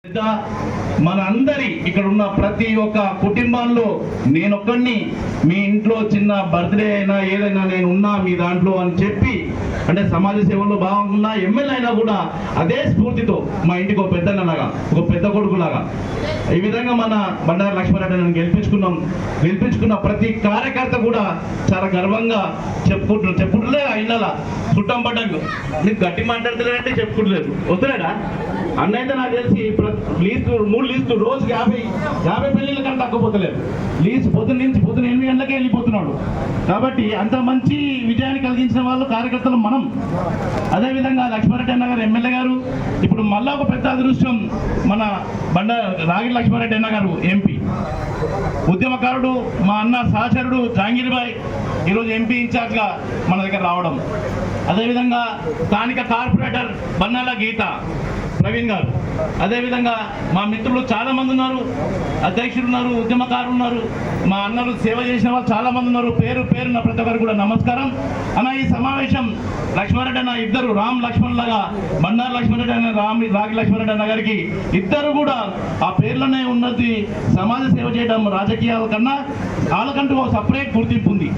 మన అందరి ఇక్కడ ఉన్న ప్రతి ఒక్క కుటుంబాల్లో నేనొక్కడిని మీ ఇంట్లో చిన్న బర్త్డే అయినా ఏదైనా నేను ఉన్నా మీ దాంట్లో అని చెప్పి అంటే సమాజ సేవలో భాగంగా ఎమ్మెల్యే అయినా కూడా అదే స్ఫూర్తితో మా ఇంటికి ఒక పెద్దలాగా ఒక పెద్ద కొడుకులాగా ఈ విధంగా మన బండారు లక్ష్మారెడ్డిని గెలిపించుకున్న ప్రతి కార్యకర్త కూడా చాలా గర్వంగా చెప్పుకుంటులే అయినలా చుట్టం పడ్డాకు నీకు గట్టి మాట్లాడతలేదంటే చెప్పుకుంటలేదు వస్తున్నాడా అన్న అయితే నాకు తెలిసి మూడు లీస్టు రోజుకి 50 పెళ్లిళ్ళ కంటే తక్కువపోతలేదు లీజ్ పొద్దున్న 8 గంటలకే వెళ్ళిపోతున్నాడు కాబట్టి అంత మంచి విజయాన్ని కలిగించిన వాళ్ళు కార్యకర్తలు మనం. అదేవిధంగా లక్ష్మారెడ్డి అన్న గారు ఎమ్మెల్యే గారు ఇప్పుడు మళ్ళా ఒక పెద్ద అదృష్టం మన రాగిడి లక్ష్మారెడ్డి అన్న గారు ఎంపీ ఉద్యమకారుడు మా అన్న సహచరుడు జహాంగీర్ భాయ్ ఈరోజు ఎంపీ ఇన్ఛార్జ్గా మన దగ్గర రావడం. అదేవిధంగా స్థానిక కార్పొరేటర్ బన్నాల గీత ప్రవీణ్ గారు అదేవిధంగా మా మిత్రులు చాలా మంది ఉన్నారు, అధ్యక్షులు ఉన్నారు, ఉద్యమకారులు ఉన్నారు, మా అన్నలు సేవ చేసిన వాళ్ళు చాలా మంది ఉన్నారు. పేరున ప్రతి ఒక్కరు కూడా నమస్కారం అన్న. ఈ సమావేశం లక్ష్మారెడ్డి అన్న ఇద్దరు రామ్ లక్ష్మణ్ లాగా బండారు లక్ష్మారెడ్డి అన్న రాగి లక్ష్మారెడ్డి అన్న గారికి ఇద్దరు కూడా ఆ పేర్లనే ఉన్నది. సమాజ సేవ చేయడం రాజకీయాల కన్నా వాళ్ళకంటూ ఒక సపరేట్ గుర్తింపు ఉంది.